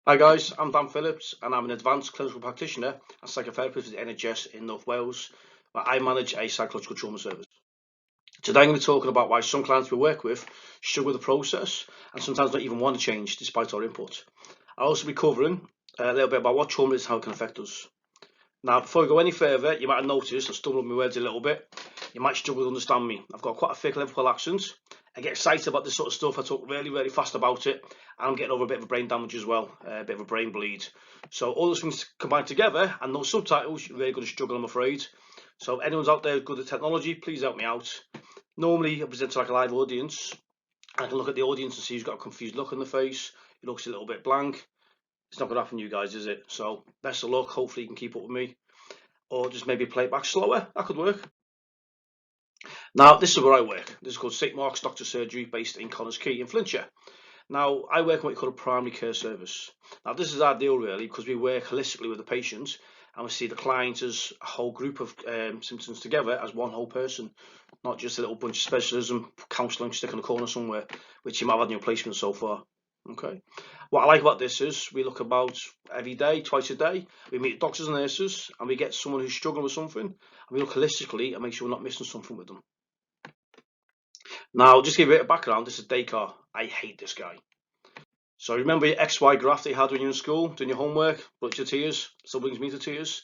Hi guys, I'm Dan Phillips and I'm an advanced clinical practitioner and psychotherapist at the NHS in North Wales, where I manage a psychological trauma service. Today I'm going to be talking about why some clients we work with struggle with the process and sometimes don't even want to change despite our input. I'll also be covering a little bit about what trauma is and how it can affect us. Now, before I go any further, you might have noticed I stumbled my words a little bit. You might struggle to understand me. I've got quite a thick Liverpool accent. I get excited about this sort of stuff. I talk really fast about it. And I'm getting over a bit of a brain damage as well, a bit of a brain bleed. So all those things combined together and those subtitles, you're really going to struggle, I'm afraid. So anyone's out there good at technology, please help me out. Normally I present to like a live audience. I can look at the audience and see who's got a confused look on the face. He looks a little bit blank. It's not going to happen to you guys, is it? So best of luck. Hopefully you can keep up with me. Or just maybe play it back slower. That could work. Now, this is where I work. This is called St Mark's Doctor Surgery, based in Connah's Quay in Flintshire. Now, I work in what we call a primary care service. Now, this is ideal really because we work holistically with the patient and we see the client as a whole group of symptoms together as one whole person, not just a little bunch of specialism counselling stuck in a corner somewhere, which you might have had in your placement so far. Okay. What I like about this is we look about every day, twice a day. We meet doctors and nurses and we get someone who's struggling with something and we look holistically and make sure we're not missing something with them. Now, just to give you a bit of background, this is Descartes. I hate this guy. So remember your XY graph that you had when you were in school, doing your homework, brought you to tears, still brings me to tears.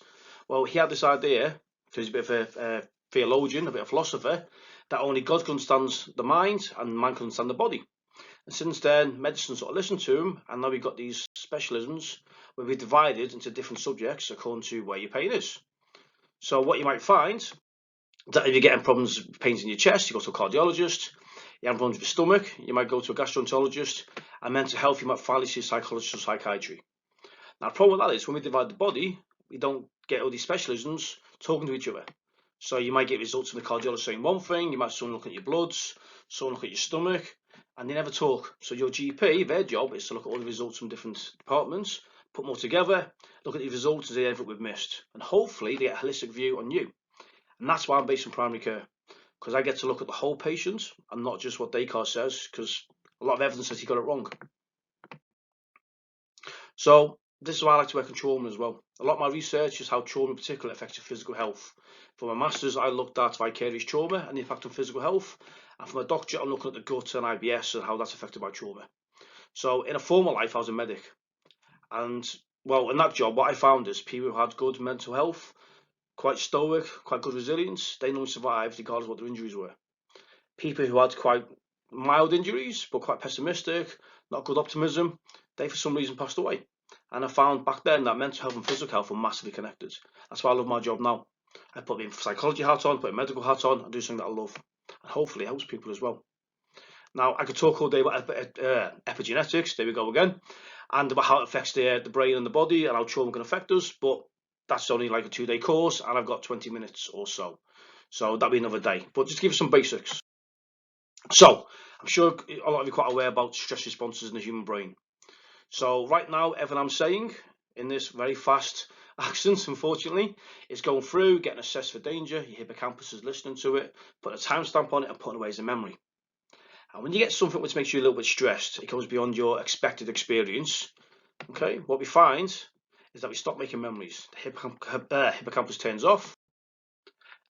Well, he had this idea, because he's a bit of a theologian, a bit of philosopher, that only God can understand the mind and man can understand the body. And since then, medicine sort of listened to him, and now we've got these specialisms where we're divided into different subjects according to where your pain is. So what you might find, that if you're getting problems, pains in your chest, you go to a cardiologist. You have problems with your stomach, you might go to a gastroenterologist, and mental health, you might finally see a psychologist or psychiatry. Now, the problem with that is when we divide the body, we don't get all these specialisms talking to each other. So you might get results from the cardiologist saying one thing, you might have someone looking at your bloods, someone looking at your stomach, and they never talk. So your GP, their job is to look at all the results from different departments, put them all together, look at the results and say everything we've missed. And hopefully they get a holistic view on you. And that's why I'm based in primary care, because I get to look at the whole patient and not just what Descartes says, because a lot of evidence says he got it wrong. So this is why I like to work on trauma as well. A lot of my research is how trauma in particular affects your physical health. For my masters, I looked at vicarious trauma and the impact on physical health. And for my doctorate, I'm looking at the gut and IBS and how that's affected by trauma. So in a former life, I was a medic. And well, in that job, what I found is people who had good mental health, quite stoic, quite good resilience, they normally survived regardless of what their injuries were. People who had quite mild injuries, but quite pessimistic, not good optimism, they for some reason passed away. And I found back then that mental health and physical health were massively connected. That's why I love my job now. I put my psychology hat on, put my medical hat on, and do something that I love. And hopefully it helps people as well. Now, I could talk all day about epigenetics, there we go again, and about how it affects the brain and the body and how trauma can affect us, but that's only like a 2-day course, and I've got 20 minutes or so. So that'll be another day. But just to give you some basics. So, I'm sure a lot of you are quite aware about stress responses in the human brain. So right now, everything I'm saying in this very fast accent, unfortunately, is going through, getting assessed for danger, your hippocampus is listening to it, putting a timestamp on it and putting away as a memory. And when you get something which makes you a little bit stressed, it goes beyond your expected experience, okay, what we find is that we stop making memories. The hippocampus turns off.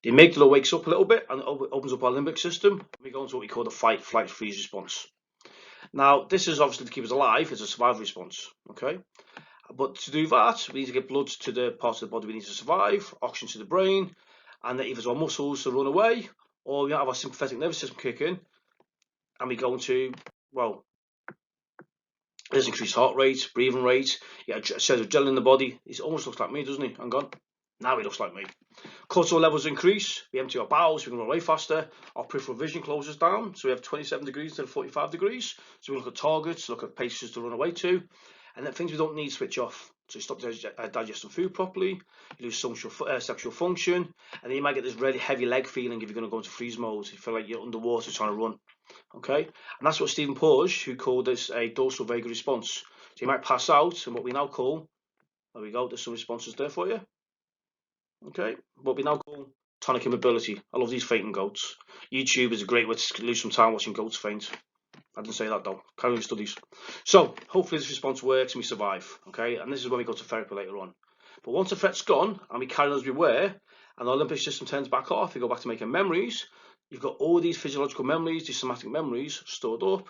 The amygdala wakes up a little bit and opens up our limbic system. We go into what we call the fight, flight, freeze response. Now, this is obviously to keep us alive. It's a survival response, okay? But to do that, we need to get blood to the parts of the body we need to survive, oxygen to the brain, and either to our muscles to run away, or we have our sympathetic nervous system kick in, and we go into, well, there's increased heart rate, breathing rate, you get a surge of adrenaline in the body. He almost looks like me, doesn't he? I'm gone. Now he looks like me. Cortisol levels increase, we empty our bowels, we can run away faster, our peripheral vision closes down, so we have 27 degrees instead of 45 degrees, so we look at targets, look at places to run away to, and then things we don't need switch off. So you stop digesting food properly, you lose sexual function, and then you might get this really heavy leg feeling if you're going to go into freeze mode, you feel like you're underwater trying to run. Okay, and that's what Stephen Porges, who called this a dorsal vagal response. So you might pass out, and what we now call, there we go, there's some responses there for you. Okay, what we now call tonic immobility. I love these fainting goats. YouTube is a great way to lose some time watching goats faint. I didn't say that though. Carrying studies. So hopefully this response works and we survive. Okay, and this is when we go to therapy later on. But once the threat's gone and we carry on as we were, and the Olympic system turns back off, we go back to making memories. You've got all these physiological memories, these somatic memories stored up,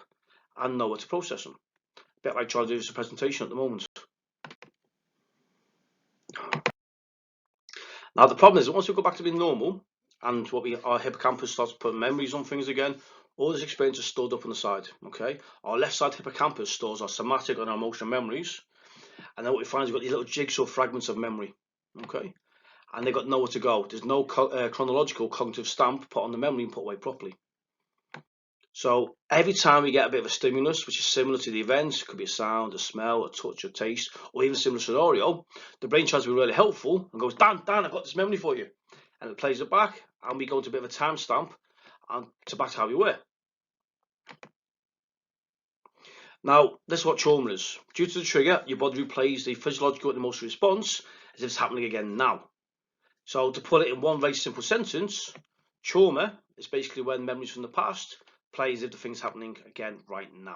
and nowhere to process them. A bit like trying to do this presentation at the moment. Now the problem is that once we go back to being normal, and our hippocampus starts putting memories on things again, all this experience is stored up on the side. Okay, our left side hippocampus stores our somatic and our emotional memories, and then what we find is we've got these little jigsaw fragments of memory. Okay, and they've got nowhere to go. There's no chronological cognitive stamp put on the memory and put away properly. So every time we get a bit of a stimulus, which is similar to the event, it could be a sound, a smell, a touch, a taste, or even a similar scenario, the brain tries to be really helpful and goes, Dan, I've got this memory for you. And it plays it back, and we go into a bit of a timestamp and back to how we were. Now, this is what trauma is. Due to the trigger, your body replays the physiological and emotional response as if it's happening again now. So to put it in one very simple sentence, trauma is basically when memories from the past play as if the thing's happening again right now.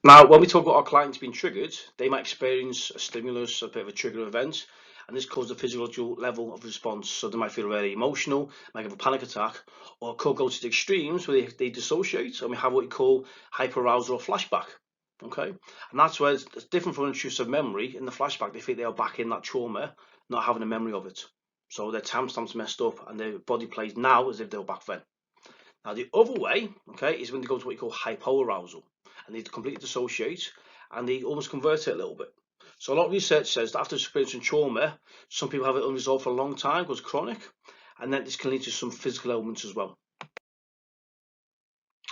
Now, when we talk about our clients being triggered, they might experience a stimulus, a bit of a trigger event, and this causes a physiological level of response. So they might feel very emotional, might have a panic attack, or it could go to the extremes where they dissociate, and we have what we call hyperarousal or flashback. Okay, and that's where it's different from an intrusive memory. In the flashback, they think they are back in that trauma, not having a memory of it. So their timestamp's messed up, and their body plays now as if they were back then. Now the other way, okay, is when they go to what you call hypoarousal, and they completely dissociate, and they almost convert it a little bit. So a lot of research says that after experiencing trauma, some people have it unresolved for a long time, goes chronic, and then this can lead to some physical ailments as well.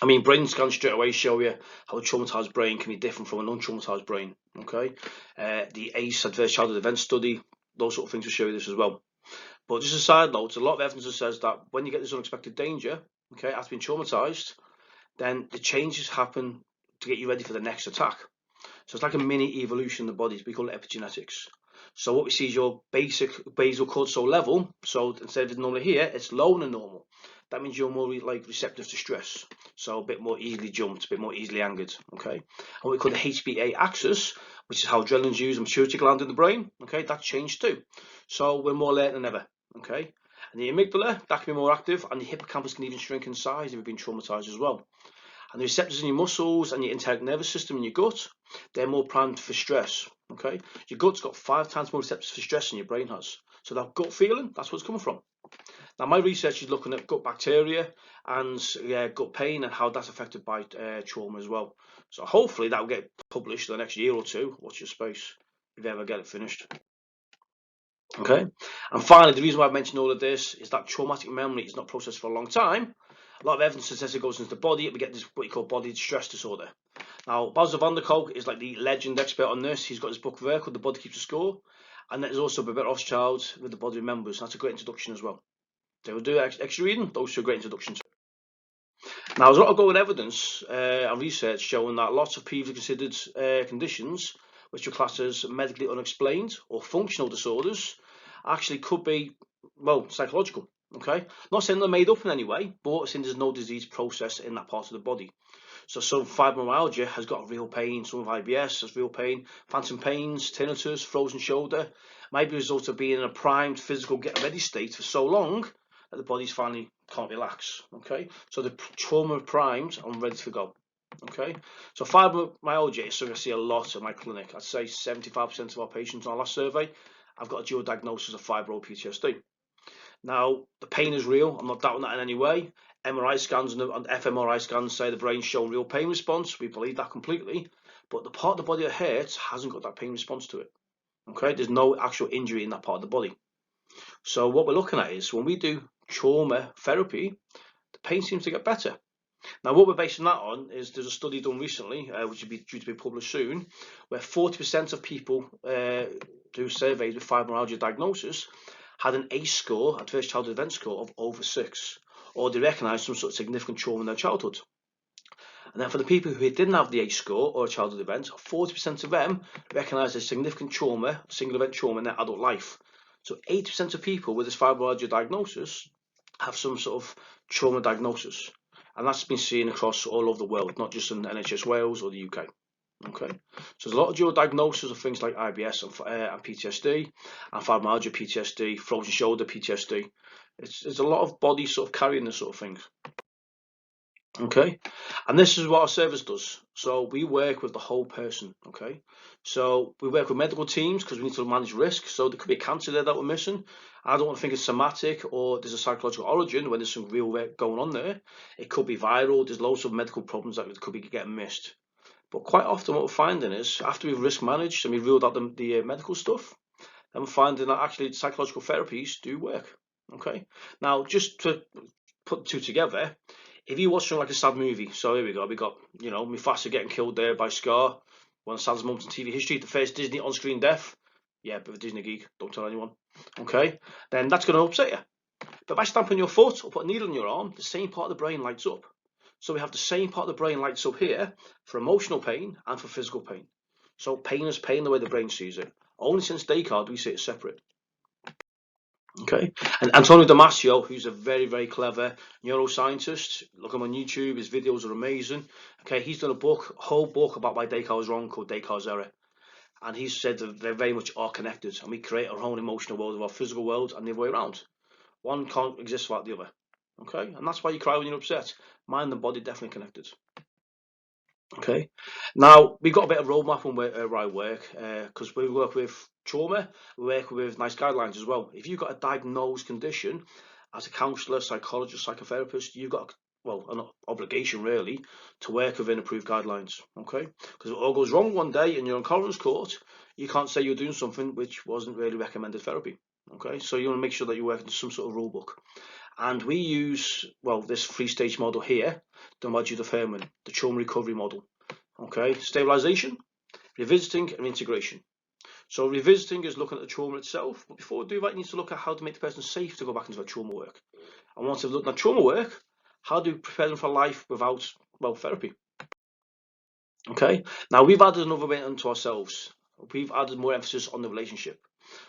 I mean, brain scans straight away show you how a traumatized brain can be different from an untraumatized brain. Okay, the ACE adverse childhood event study, those sort of things will show you this as well. But just a side note, a lot of evidence that says that when you get this unexpected danger, okay, after being traumatized, then the changes happen to get you ready for the next attack. So it's like a mini evolution in the body. We call it epigenetics. So what we see is your basic basal cortisol level. So instead of normally here, it's lower than normal. That means you're more receptive to stress. So a bit more easily jumped, a bit more easily angered. Okay. And what we call the HPA axis, which is how adrenaline's used and pituitary gland in the brain. Okay, that's changed too. So we're more alert than ever. Okay. And the amygdala, that can be more active, and the hippocampus can even shrink in size if you've been traumatized as well. And the receptors in your muscles and your enteric nervous system in your gut, they're more primed for stress. Okay, your gut's got 5 times more receptors for stress than your brain has. So that gut feeling, that's where it's coming from. Now, my research is looking at gut bacteria and gut pain and how that's affected by trauma as well. So hopefully that will get published in the next year or two. Watch your space if you ever get it finished. Okay, and finally, the reason why I've mentioned all of this is that traumatic memory is not processed for a long time. A lot of evidence says it goes into the body. We get this what you call body stress disorder. Now, Basil van der Kolk is like the legend expert on this. He's got his book there called The Body Keeps a Score, and there's also Babette Rothschild with The Body Remembers. That's a great introduction as well. So we'll do extra reading. Those are great introductions. Now, there's a lot of growing evidence and research showing that lots of previously considered conditions, which are classed as medically unexplained or functional disorders, actually could be, well, psychological. Okay, not saying they're made up in any way, but saying there's no disease process in that part of the body. So some fibromyalgia has got real pain, some of IBS has real pain, phantom pains, tinnitus, frozen shoulder, might be a result of being in a primed physical get ready state for so long that the body's finally can't relax. Okay, so the trauma primed and ready to go. Okay, so fibromyalgia is something I see a lot in my clinic. I'd say 75% of our patients on our last survey have got a dual diagnosis of fibro PTSD. Now, the pain is real. I'm not doubting that in any way. MRI scans and fMRI scans say the brain's showing real pain response. We believe that completely. But the part of the body that hurts hasn't got that pain response to it. Okay, there's no actual injury in that part of the body. So what we're looking at is when we do trauma therapy, the pain seems to get better. Now, what we're basing that on is there's a study done recently, which will be due to be published soon, where 40% of people do surveys with fibromyalgia diagnosis had an ACE score, adverse childhood event score, of over 6, or they recognised some sort of significant trauma in their childhood. And then for the people who didn't have the ACE score or a childhood event, 40% of them recognised a significant trauma, single event trauma in their adult life. So 80% of people with this fibromyalgia diagnosis have some sort of trauma diagnosis. And that's been seen across all over the world, not just in NHS Wales or the UK. Okay, so there's a lot of dual diagnosis of things like IBS and PTSD, and fibromyalgia PTSD, frozen shoulder PTSD. It's a lot of bodies sort of carrying this sort of thing. Okay, and this is what our service does. So we work with the whole person. Okay, so we work with medical teams because we need to manage risk. So there could be a cancer there that we're missing. I don't want to think it's somatic or there's a psychological origin when there's some real work going on there. It could be viral. There's loads of medical problems that could be getting missed. But quite often what we're finding is after we've risk managed and we've ruled out the medical stuff, then we're finding that actually psychological therapies do work. Okay, now just to put the two together, if you watch like a sad movie, so here we got, you know, Mufasa getting killed there by Scar, one of the saddest moments in TV history, the first Disney on-screen death. Yeah, but a Disney geek, don't tell anyone. Okay, then that's going to upset you. But by stamping your foot or put a needle in your arm, the same part of the brain lights up. So we have the same part of the brain lights up here for emotional pain and for physical pain. So pain is pain the way the brain sees it. Only since Descartes do we see it separate. Okay, and Antonio Damasio, who's a very, very clever neuroscientist, look him on YouTube, his videos are amazing. Okay, he's done a whole book about why Descartes was wrong called Descartes' Error. And he said that they very much are connected and we create our own emotional world of our physical world and the other way around. One can't exist without the other. Okay, and that's why you cry when you're upset. Mind and body definitely connected. Okay, now we've got a bit of roadmap on where I work because we work with trauma, we work with nice guidelines as well. If you've got a diagnosed condition, as a counsellor, psychologist, psychotherapist, you've got an obligation really to work within approved guidelines. Okay, because if it all goes wrong one day and you're in Colliers Court, you can't say you're doing something which wasn't really recommended therapy. Okay, so you want to make sure that you're working to some sort of rule book. And we use, this 3-stage model here, done by Judith Herman, the trauma recovery model. Okay, stabilization, revisiting, and integration. So revisiting is looking at the trauma itself, but before we do that, you need to look at how to make the person safe to go back into their trauma work. And once they've looked at trauma work, how do we prepare them for life without, therapy? Okay, now we've added another bit into ourselves. We've added more emphasis on the relationship.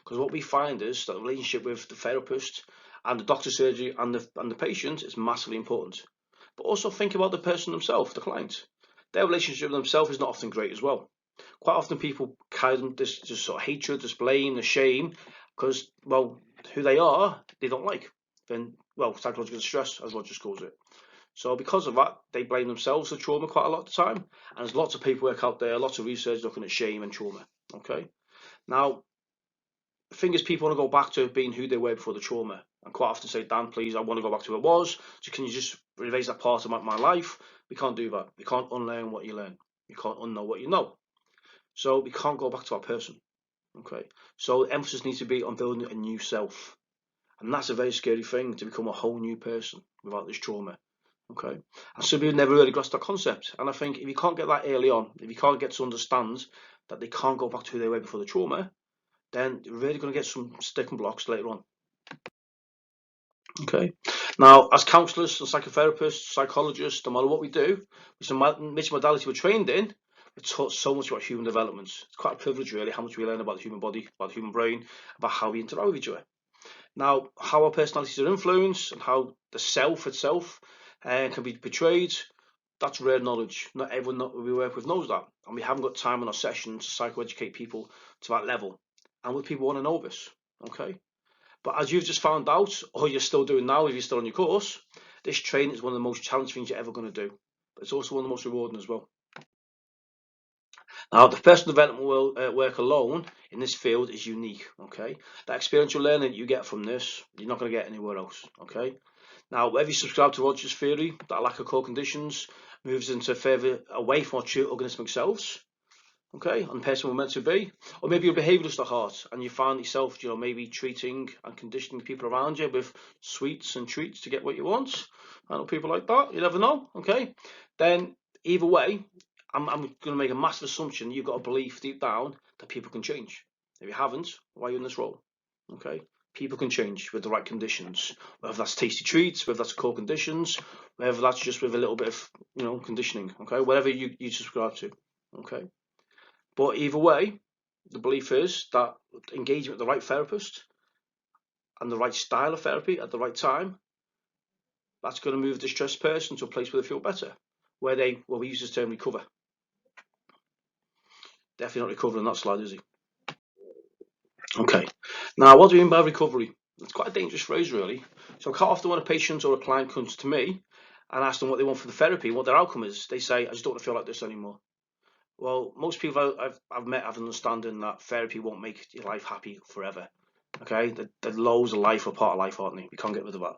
Because what we find is that the relationship with the therapist and the doctor surgery and the patient is massively important. But also think about the person themselves, the client. Their relationship with themselves is not often great as well. Quite often people carry this just sort of hatred, this blame, the shame, because, who they are, they don't like. Then, psychological distress, as Rogers calls it. So because of that, they blame themselves for trauma quite a lot of the time. And there's lots of paperwork out there, lots of research looking at shame and trauma. Okay. Now, the thing is, people want to go back to being who they were before the trauma, and quite often say, Dan, please, I want to go back to who I was. So can you just erase that part of my life? We can't do that. We can't unlearn what you learn. You can't unknow what you know. So we can't go back to our person. Okay. So emphasis needs to be on building a new self. And that's a very scary thing, to become a whole new person without this trauma. Okay. And some people never really grasp that concept. And I think if you can't get that early on, if you can't get to understand that they can't go back to who they were before the trauma, then you're really going to get some sticking blocks later on. Okay. Now, as counsellors and psychotherapists, psychologists, no matter what we do, which modality we're trained in, we're taught so much about human development. It's quite a privilege, really, how much we learn about the human body, about the human brain, about how we interact with each other. Now, how our personalities are influenced and how the self itself can be betrayed, that's rare knowledge. Not everyone we work with knows that. And we haven't got time in our sessions to psychoeducate people to that level. And would people want to know this? Okay. But as you've just found out, or you're still doing now if you're still on your course, this training is one of the most challenging things you're ever going to do. But it's also one of the most rewarding as well. Now, the personal development work alone in this field is unique. Okay. That experiential learning you get from this, you're not going to get anywhere else. Okay. Now, whether you subscribe to Rogers' theory that lack of core conditions moves into further away from our true organismic selves, okay, and the person we're meant to be, or maybe you're a behaviouralist at heart and you find yourself, maybe treating and conditioning people around you with sweets and treats to get what you want. I know people like that, you never know, okay. Then either way, I'm going to make a massive assumption you've got a belief deep down that people can change. If you haven't, why are you in this role? Okay. People can change with the right conditions, whether that's tasty treats, whether that's core conditions, whether that's just with a little bit of, conditioning, okay, whatever you subscribe to, okay. But either way, the belief is that engaging with the right therapist and the right style of therapy at the right time that's going to move a distressed person to a place where they feel better, where they, well, we use this term recover. Definitely not recovering that slide, is he? Okay, now what do we mean by recovery? It's quite a dangerous phrase, really. So quite often when a patient or a client comes to me and ask them what they want for the therapy, what their outcome is, they say, I just don't want to feel like this anymore. Well, most people I've met have an understanding that therapy won't make your life happy forever. Okay, the lows of life are part of life, aren't they? We can't get rid of that.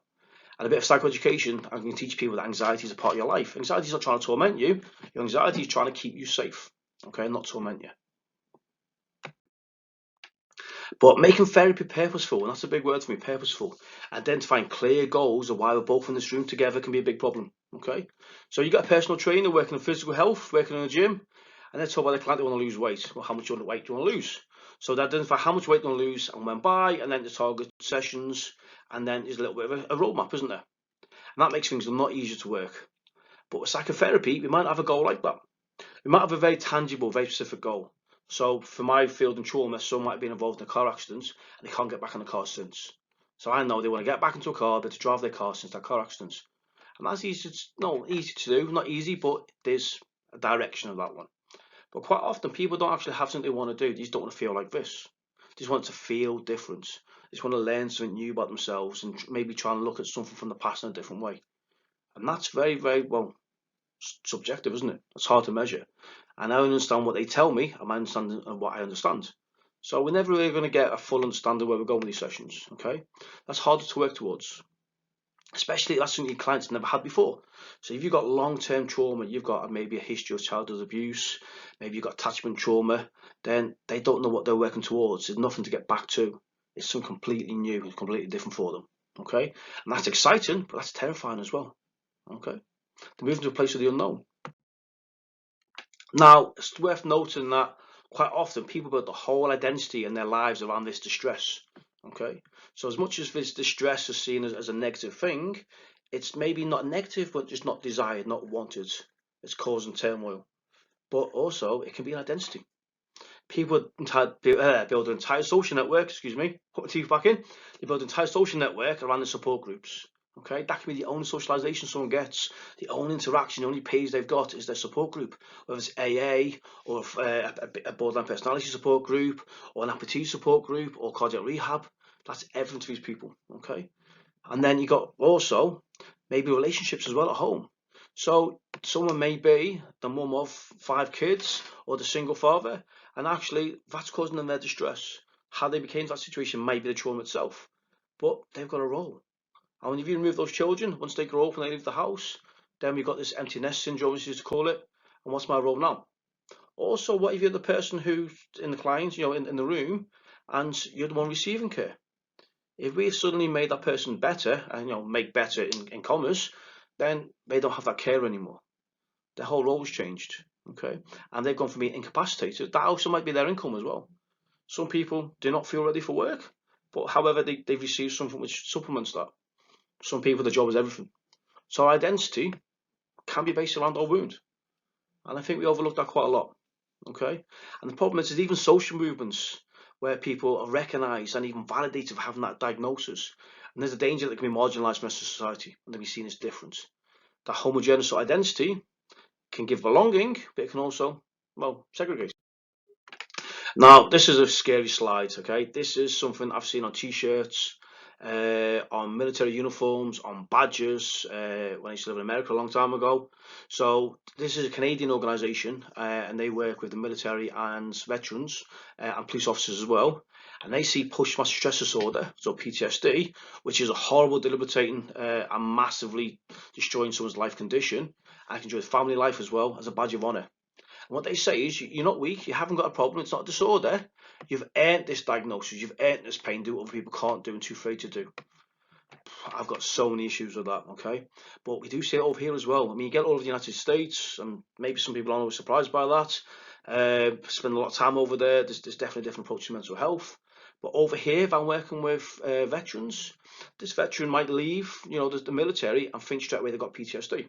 And a bit of psychoeducation, I can teach people that anxiety is a part of your life. Anxiety is not trying to torment you. Your anxiety is trying to keep you safe, okay, not torment you. But making therapy purposeful, and that's a big word for me, purposeful. Identifying clear goals of why we're both in this room together can be a big problem, okay? So you got a personal trainer working on physical health, working in a gym, and they're told by the client they want to lose weight. Well, how much weight do you want to lose? So they identify how much weight they want to lose and when by, and then the target sessions, and then there's a little bit of a roadmap, isn't there? And that makes things a lot easier to work. But with psychotherapy, we might have a goal like that. We might have a very tangible, very specific goal. So for my field in trauma, some might have been involved in a car accident and they can't get back in the car since. So I know they want to get back into a car, but to drive their car since that car accident. And that's easy to do, not easy, but there's a direction of that one. But quite often people don't actually have something they want to do. They just don't want to feel like this. They just want to feel different. They just want to learn something new about themselves and maybe try and look at something from the past in a different way. And that's very, very, well, subjective, isn't it? It's hard to measure. And I understand what they tell me, and my understanding of what I understand. So we're never really going to get a full understanding where we're going with these sessions, okay? That's harder to work towards. Especially that's something your clients never had before. So if you've got long-term trauma, you've got maybe a history of childhood abuse, maybe you've got attachment trauma, then they don't know what they're working towards. There's nothing to get back to. It's something completely new, it's completely different for them, okay? And that's exciting, but that's terrifying as well, okay? They're moving to a place of the unknown. Now, it's worth noting that quite often people build the whole identity in their lives around this distress. Okay, so as much as this distress is seen as a negative thing, it's maybe not negative, but just not desired, not wanted. It's causing turmoil. But also, it can be an identity. People build an entire social network, put my teeth back in, they build an entire social network around the support groups. Okay, that can be the only socialization someone gets, the only interaction, the only page they've got is their support group, whether it's AA or a borderline personality support group or an amputee support group or cardiac rehab. That's everything to these people, okay? And then you got also maybe relationships as well at home. So someone may be the mum of 5 kids or the single father, and actually that's causing them their distress. How they became that situation might be the trauma itself, but they've got a role. And when you remove those children, once they grow up and they leave the house, then we've got this empty nest syndrome, as you used to call it. And what's my role now? Also, what if you're the person who's in the client, in the room, and you're the one receiving care? If we suddenly made that person better, and make better in commas, then they don't have that care anymore. Their whole role's changed, okay? And they've gone from being incapacitated. That also might be their income as well. Some people do not feel ready for work, but however, they've received something which supplements that. Some people, the job is everything. So identity can be based around our wound. And I think we overlook that quite a lot. Okay? And the problem is even social movements where people are recognised and even validated for having that diagnosis. And there's a danger that it can be marginalised from society and they be seen as different. That homogeneous identity can give belonging, but it can also, segregate. Now, this is a scary slide, okay? This is something I've seen on t-shirts, on military uniforms, on badges, when I used to live in America a long time ago. So this is a Canadian organisation, and they work with the military and veterans and police officers as well. And they see post-traumatic stress disorder, so PTSD, which is a horrible, debilitating and massively destroying someone's life condition. And can enjoy family life as well as a badge of honour. And what they say is, you're not weak, you haven't got a problem, it's not a disorder. You've earned this diagnosis, you've earned this pain, do what other people can't do and too afraid to do. I've got so many issues with that, okay? But we do see it over here as well. I mean, you get all over the United States, and maybe some people aren't always surprised by that. Spend a lot of time over there, there's definitely a different approach to mental health. But over here, if I'm working with veterans, this veteran might leave, the military and think straight away they've got PTSD.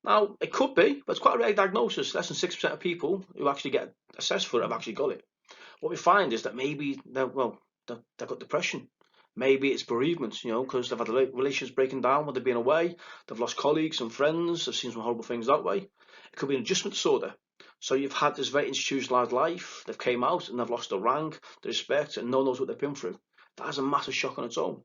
Now, it could be, but it's quite a rare diagnosis. Less than 6% of people who actually get assessed for it have actually got it. What we find is that maybe they've got depression. Maybe it's bereavement, because they've had relationships breaking down when they've been away, they've lost colleagues and friends, they've seen some horrible things that way. It could be an adjustment disorder. So you've had this very institutionalized life, they've came out and they've lost their rank, their respect, and no one knows what they've been through. That is a massive shock on its own.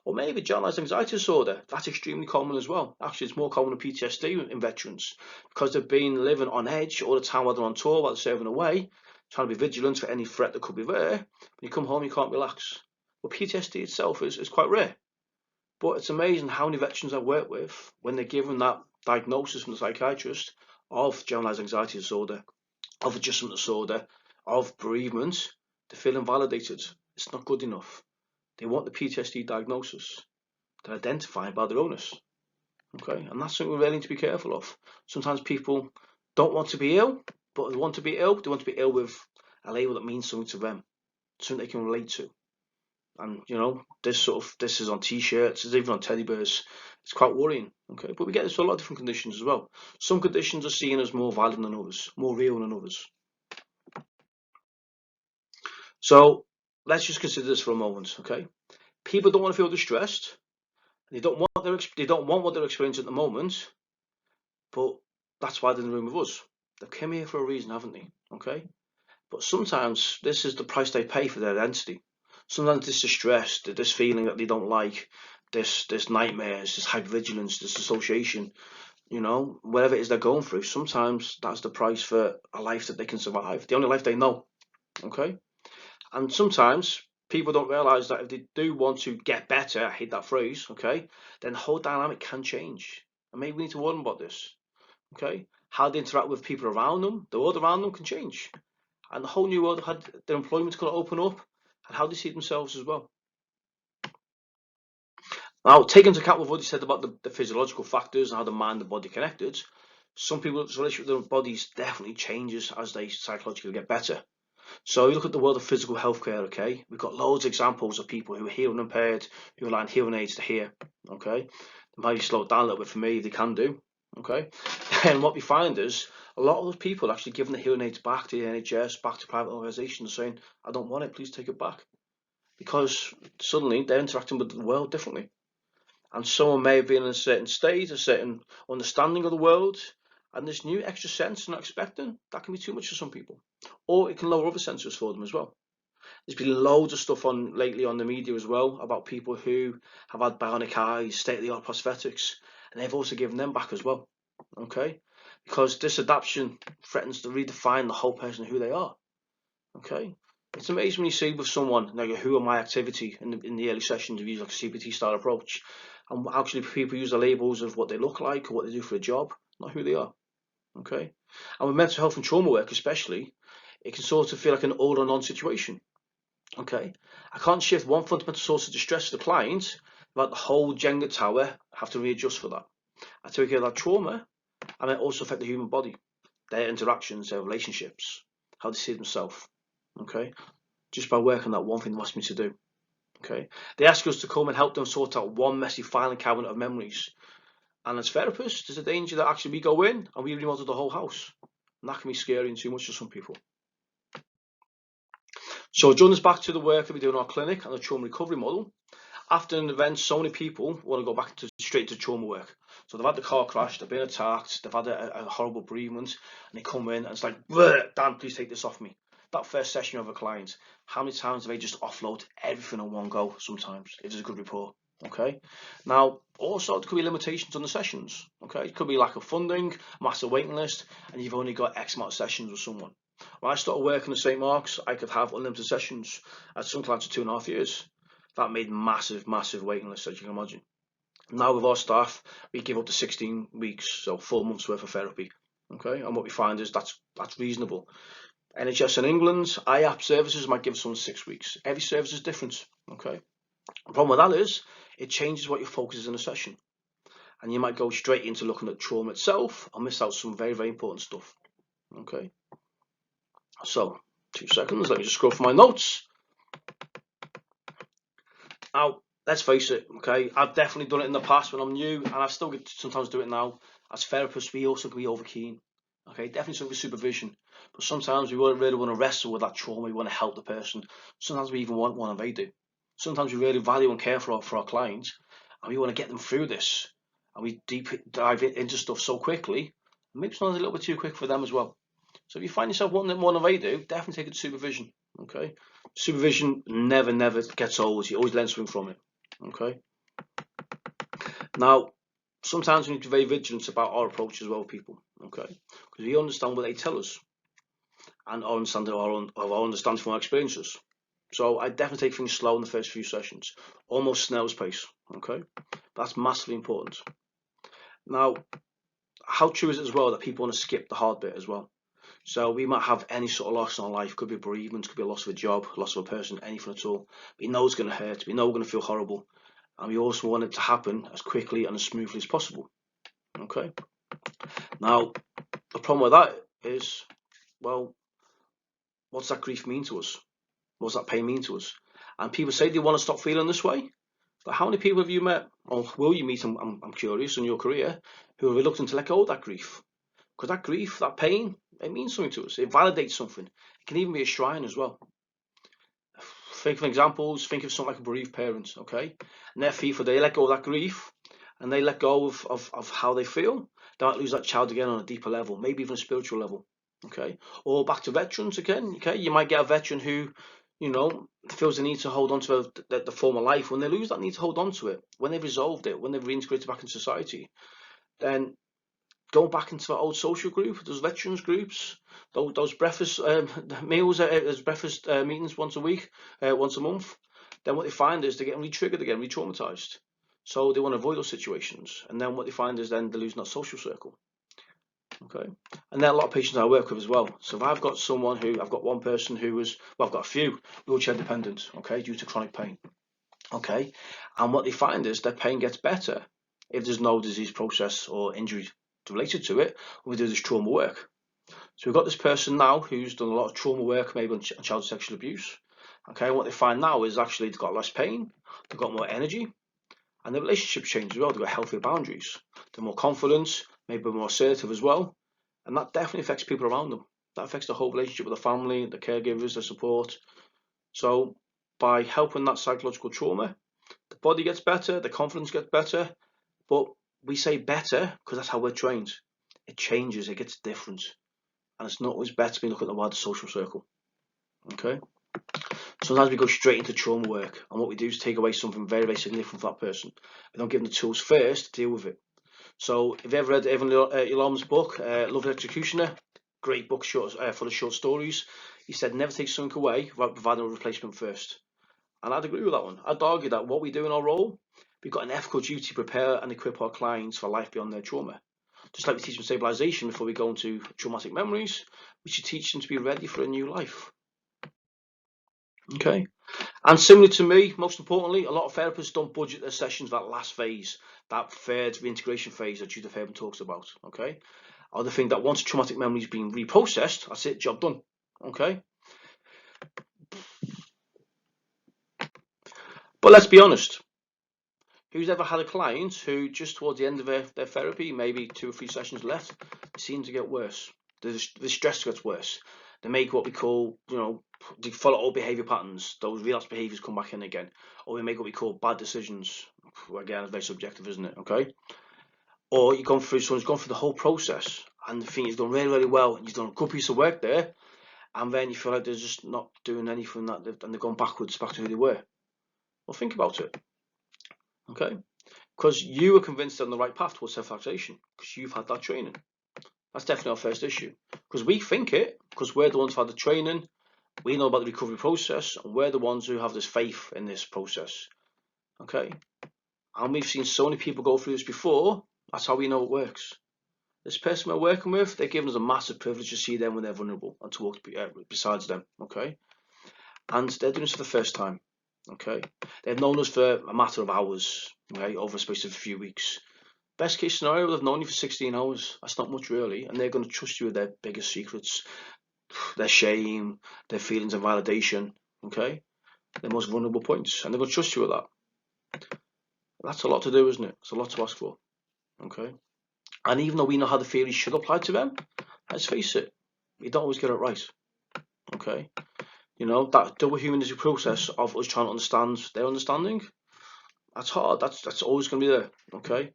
Or maybe generalized anxiety disorder. That's extremely common as well. Actually, it's more common in PTSD in veterans because they've been living on edge all the time while they're on tour, while they're serving away, trying to be vigilant for any threat that could be there. When you come home, you can't relax. Well, PTSD itself is quite rare. But it's amazing how many veterans I work with, when they're given that diagnosis from the psychiatrist of generalized anxiety disorder, of adjustment disorder, of bereavement, they feel invalidated. It's not good enough. They want the PTSD diagnosis. They're identified by their owners. Okay, and that's something we really need to be careful of. Sometimes people don't want to be ill, but they want to be ill. They want to be ill with a label that means something to them, something they can relate to. And this is on T-shirts, it's even on teddy bears. It's quite worrying. Okay, but we get this for a lot of different conditions as well. Some conditions are seen as more violent than others, more real than others. So let's just consider this for a moment. Okay, people don't want to feel distressed. They don't want what they're experiencing at the moment, but that's why they're in the room with us. They've come here for a reason, haven't they? Okay, but sometimes this is the price they pay for their identity. Sometimes this distress, this feeling that they don't like, this nightmares, this hypervigilance, this dissociation, whatever it is they're going through. Sometimes that's the price for a life that they can survive, the only life they know. Okay, and sometimes people don't realize that if they do want to get better, I hate that phrase, okay, then the whole dynamic can change. And maybe we need to warn them about this, okay? How they interact with people around them, the world around them can change. And the whole new world had their employment's going to open up and how they see themselves as well. Now, taking into account what Woody said about the physiological factors and how the mind and the body are connected, some people's relationship with their bodies definitely changes as they psychologically get better. So you look at the world of physical healthcare, okay? We've got loads of examples of people who are hearing impaired, who rely on hearing aids to hear, okay? They might slow it down a little bit for me, they can do, okay? And what we find is a lot of those people actually giving the hearing aids back to the NHS, back to private organisations, saying, I don't want it, please take it back. Because suddenly they're interacting with the world differently. And someone may have been in a certain state, a certain understanding of the world, and this new extra sense they're not expecting, that can be too much for some people. Or it can lower other sensors for them as well. There's been loads of stuff lately on the media as well about people who have had bionic eyes, state-of-the-art prosthetics, and they've also given them back as well. Okay? Because this adaptation threatens to redefine the whole person who they are. Okay? It's amazing when you see with someone, like a who am I activity in the early sessions, we use like a CBT style approach, and actually people use the labels of what they look like or what they do for a job, not who they are. Okay? And with mental health and trauma work especially, it can sort of feel like an all or none situation. Okay? I can't shift one fundamental source of distress to the client without the whole Jenga tower have to readjust for that. I take care of that trauma, and it also affect the human body, their interactions, their relationships, how they see themselves. Okay? Just by working that one thing they asked me to do. Okay? They ask us to come and help them sort out one messy filing cabinet of memories. And as therapists, there's a danger that actually we go in and we remodel the whole house. And that can be scary and too much for some people. So join us back to the work that we do in our clinic and the trauma recovery model. After an event, so many people want to go back straight to trauma work. So they've had the car crash, they've been attacked, they've had a horrible bereavement, and they come in and it's like, Dan, please take this off me. That first session of a client, how many times do they just offload everything on one go? Sometimes, if there's a good rapport. Okay. Now, also there could be limitations on the sessions. Okay, it could be lack of funding, massive waiting list, and you've only got X amount of sessions with someone. When I started working at St. Mark's, I could have unlimited sessions at some clients for 2.5 years. That made massive waiting lists, as you can imagine. Now with our staff, we give up to 16 weeks, so 4 months worth of therapy. Okay, and what we find is that's reasonable. NHS in England, IAP services might give someone 6 weeks. Every service is different. Okay, the problem with that is it changes what your focus is in a session, and you might go straight into looking at trauma itself and miss out some very important stuff. Okay, so 2 seconds. Let me just scroll for my notes. Now, let's face it, okay, I've definitely done it in the past when I'm new, and I still get to sometimes do it now. As therapists, we also can be over keen. Okay, definitely something with supervision. But sometimes we really want to wrestle with that trauma, we want to help the person. Sometimes we even want one and they do. Sometimes we really value and care for our clients, and we want to get them through this, and we dive into stuff so quickly, and maybe sometimes a little bit too quick for them as well. So if you find yourself wanting it more than they do, definitely take it to supervision. Okay, supervision never gets old. You always learn something from it. Okay. Now, sometimes we need to be very vigilant about our approach as well, people. Okay, because we understand what they tell us, and our understanding from our experiences. So I definitely take things slow in the first few sessions, almost snail's pace. Okay, that's massively important. Now, how true is it as well that people want to skip the hard bit as well? So we might have any sort of loss in our life, could be bereavement, could be a loss of a job, loss of a person, anything at all. We know it's going to hurt, we know we're going to feel horrible, and we also want it to happen as quickly and as smoothly as possible. Okay. Now, the problem with that is, well, what's that grief mean to us? What's that pain mean to us? And people say they want to stop feeling this way, but how many people have you met, or will you meet, I'm curious, in your career, who are reluctant to let go of that grief? Because that grief, that pain, it means something to us. It validates something. It can even be a shrine as well. Think of examples. Think of something like a bereaved parent, okay? And their FIFA, they let go of that grief, and they let go of how they feel. They might lose that child again on a deeper level, maybe even a spiritual level, okay? Or back to veterans again, okay? You might get a veteran who, feels the need to hold on to the former life. When they lose that need to hold on to it, when they've resolved it, when they've reintegrated back in society, then go back into the old social group, those veterans groups, those breakfast meals, those breakfast meetings once a week, once a month. Then what they find is they're getting re-triggered again, re-traumatized. So they want to avoid those situations. And then what they find is then they're losing that social circle. Okay. And then a lot of patients I work with as well. So if I've got one person who was, well, I've got a few wheelchair dependent, okay, due to chronic pain. Okay. And what they find is their pain gets better if there's no disease process or injury related to it, when we do this trauma work. So we've got this person now who's done a lot of trauma work, maybe on child sexual abuse. Okay, and what they find now is actually they've got less pain, they've got more energy, and their relationships change as well. They've got healthier boundaries, they're more confident, maybe more assertive as well, and that definitely affects people around them. That affects the whole relationship with the family, the caregivers, the support. So by helping that psychological trauma, the body gets better, the confidence gets better, but we say better because that's how we're trained. It changes, it gets different, and it's not always better to be looking at the wider social circle. Okay. Sometimes we go straight into trauma work, and what we do is take away something very, very significant for that person. We don't give them the tools first to deal with it. So, if you ever read Evan Yalom's book, Love and Executioner, great book, full of short stories. He said, never take something away without providing a replacement first. And I'd agree with that one. I'd argue that what we do in our role, we've got an ethical duty to prepare and equip our clients for life beyond their trauma. Just like we teach them stabilization before we go into traumatic memories, we should teach them to be ready for a new life. Okay. And similar to me, most importantly, a lot of therapists don't budget their sessions that last phase, that third reintegration phase that Judith Herman talks about. Okay. Or they think that once a traumatic memory is being reprocessed, that's it, job done. Okay. But let's be honest. Who's ever had a client who just towards the end of their therapy, maybe 2 or 3 sessions left, seem to get worse? The stress gets worse. They make what we call, they follow old behaviour patterns. Those relapse behaviours come back in again. Or we make what we call bad decisions. Again, it's very subjective, isn't it? Okay. Or someone's gone through the whole process and think you've done really, really well and you've done a good piece of work there, and then you feel like they're just not doing anything and they've gone back to who they were. Well, think about it. Okay. Because you are convinced they're on the right path towards self-actualization because you've had that training. That's definitely our first issue. Because we think it, because we're the ones who had the training, we know about the recovery process, and we're the ones who have this faith in this process. Okay? And we've seen so many people go through this before, that's how we know it works. This person we're working with, they're giving us a massive privilege to see them when they're vulnerable and to walk besides them. Okay? And they're doing this for the first time. Okay? They've known us for a matter of hours, okay, over a space of a few weeks. Best case scenario, they've known you for 16 hours. That's not much really. And they're going to trust you with their biggest secrets, their shame, their feelings of validation, okay? Their most vulnerable points. And they're going to trust you with that. That's a lot to do, isn't it? It's a lot to ask for, okay? And even though we know how the theory should apply to them, let's face it, we don't always get it right, okay? You know, that double humanity process of us trying to understand their understanding. That's hard. That's always going to be there. Okay.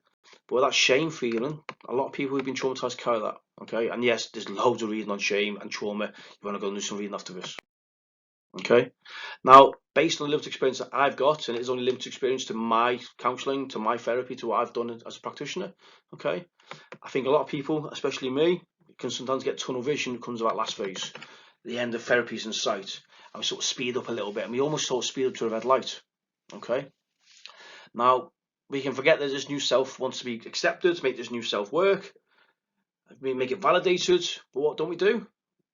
But that shame feeling, a lot of people who've been traumatized carry that. Okay. And yes, there's loads of reading on shame and trauma. You want to go and do some reading after this. Okay. Now, based on the limited experience that I've got, and it is only limited experience to my counselling, to my therapy, to what I've done as a practitioner. Okay. I think a lot of people, especially me, can sometimes get tunnel vision when it comes to that last phase. The end of therapy is in sight. And we sort of speed up a little bit, and we almost sort of speed up to a red light. Okay. Now, we can forget that this new self wants to be accepted, make this new self work, we make it validated, but what don't we do?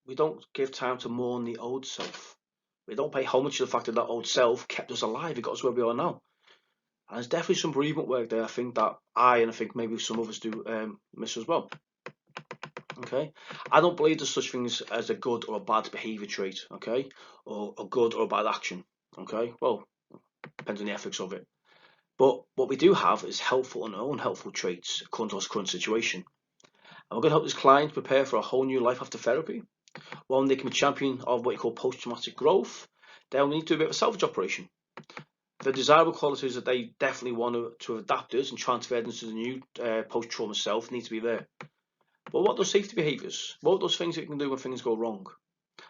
We don't give time to mourn the old self. We don't pay homage to the fact that that old self kept us alive, it got us where we are now. And there's definitely some bereavement work there, I think that and I think maybe some of us do miss as well. Okay, I don't believe there's such things as a good or a bad behaviour trait, okay, or a good or a bad action, okay. Well, depends on the ethics of it. But what we do have is helpful and unhelpful traits according to our current situation. And we're going to help this client prepare for a whole new life after therapy. One, they can be champion of what you call post-traumatic growth. They'll need to do a bit of a salvage operation. The desirable qualities that they definitely want to have adapted and transferred into the new post-trauma self need to be there. But what are those safety behaviours? What are those things that you can do when things go wrong?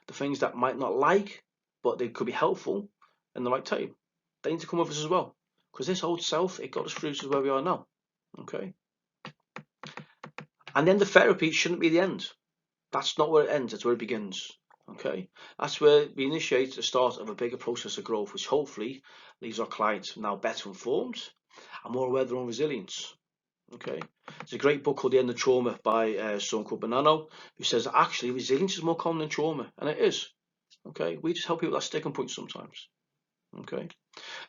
The things that might not like, but they could be helpful in the right time. They need to come with us as well. Because this old self, it got us through to where we are now. Okay. And then the therapy shouldn't be the end. That's not where it ends, that's where it begins. Okay. That's where we initiate the start of a bigger process of growth, which hopefully leaves our clients now better informed and more aware of their own resilience. Okay. There's a great book called The End of Trauma by someone called Bonanno, who says actually resilience is more common than trauma, and it is. Okay. We just help people at that sticking point sometimes. Okay.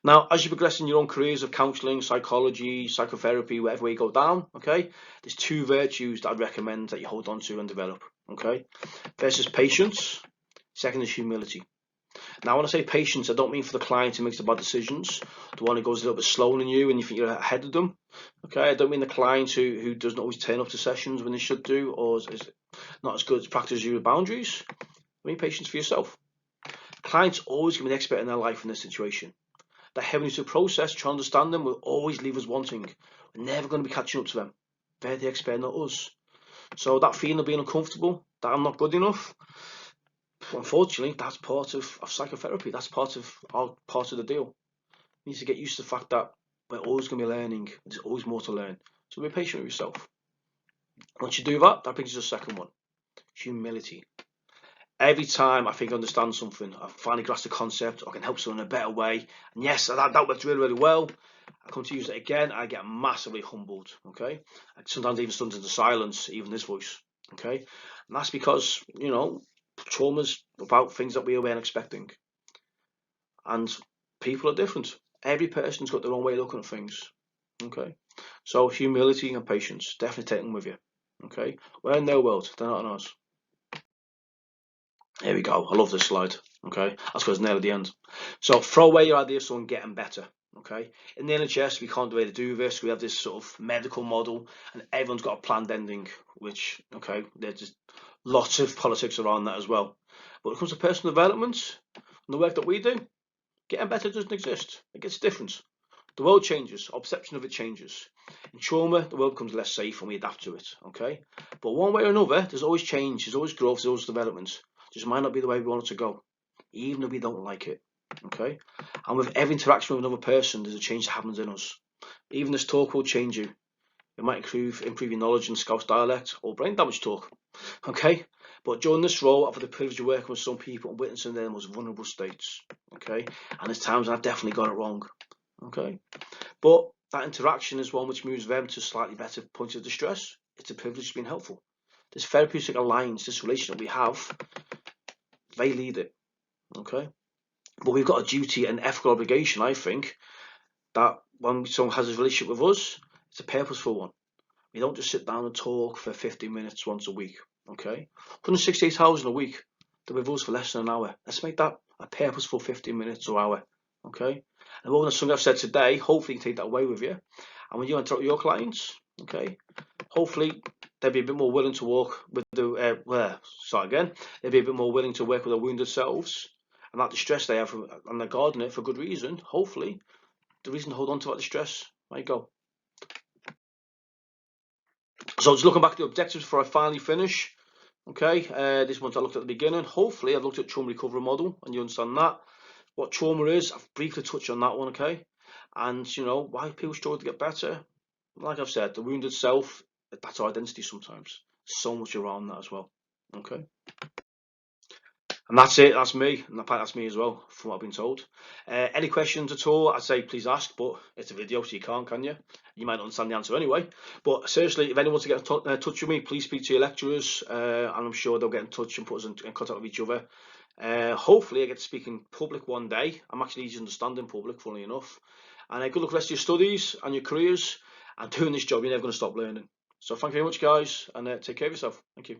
Now, as you progress in your own careers of counselling, psychology, psychotherapy, whatever way you go down, okay, there's two virtues that I'd recommend that you hold on to and develop. Okay. First is patience. Second is humility. Now, when I say patience, I don't mean for the client who makes the bad decisions, the one who goes a little bit slower than you and you think you're ahead of them. Okay, I don't mean the client who doesn't always turn up to sessions when they should do, or is not as good at practice your boundaries. I mean patience for yourself. Clients always give me an expert in their life in this situation. That heavy to process, try to understand them, will always leave us wanting. We're never going to be catching up to them. They're the expert, not us. So that feeling of being uncomfortable, that I'm not good enough, unfortunately, that's part of psychotherapy. That's part of the deal. You need to get used to the fact that we're always going to be learning. There's always more to learn. So be patient with yourself. Once you do that, that brings us to the second one. Humility. Every time I think I understand something, I finally grasp the concept, or I can help someone in a better way, and yes, that worked really, really well, I come to use it again, I get massively humbled, okay? And sometimes even stunned into silence, even this voice, okay? And that's because, you know, trauma's about things that we weren't expecting. And people are different. Every person's got their own way of looking at things, okay? So humility and patience, definitely take them with you, okay? We're in their world, they're not in ours. Here we go. I love this slide. Okay, that's because it's nearly the end. So throw away your idea of someone getting better. Okay, in the NHS we can't really do this. We have this sort of medical model, and everyone's got a planned ending. Which okay, there's just lots of politics around that as well. But when it comes to personal development and the work that we do, getting better doesn't exist. It gets different. The world changes. Our perception of it changes. In trauma, the world becomes less safe and we adapt to it. Okay, but one way or another, there's always change. There's always growth. There's always development. Just might not be the way we want it to go, even if we don't like it. Okay, and with every interaction with another person, there's a change that happens in us. Even this talk will change you. It might improve your knowledge in Scouse dialect or brain damage talk. Okay, but during this role, I've had the privilege of working with some people and witnessing their most vulnerable states. Okay, and there's times I've definitely got it wrong. Okay, but that interaction is one which moves them to slightly better points of distress. It's a privilege of being helpful. This therapeutic alliance, this relationship we have, they lead it. Okay, but we've got a duty and ethical obligation, I think, that when someone has a relationship with us, it's a purposeful one. We don't just sit down and talk for 15 minutes once a week. Okay, 168 hours in a week, they're with us for less than an hour. Let's make that a purposeful 15 minutes or hour. Okay, and more than something I've said today, hopefully you can take that away with you. And when you interact with your clients, okay, hopefully they'll be a bit more willing to walk with the, they'll be a bit more willing to work with their wounded selves and that distress they have, and they're guarding it for good reason, hopefully, the reason to hold on to that distress. There you go. So just looking back at the objectives before I finally finish. Okay, this one I looked at the beginning. Hopefully I've looked at trauma recovery model and you understand that. What trauma is, I've briefly touched on that one, okay? And you know, why people struggle to get better. Like I've said, the wounded self, that's our identity sometimes. So much around that as well. Okay. And that's it, that's me, and that's me as well, from what I've been told. Any questions at all, I'd say please ask, but it's a video, so you can't, can you? You might not understand the answer anyway. But seriously, if anyone wants to get in touch with me, please speak to your lecturers, and I'm sure they'll get in touch and put us in contact with each other. Hopefully I get to speak in public one day. I'm actually easy to understand in public, funnily enough. And good luck with the rest of your studies and your careers, and doing this job, you're never going to stop learning. So thank you very much, guys, and take care of yourself. Thank you.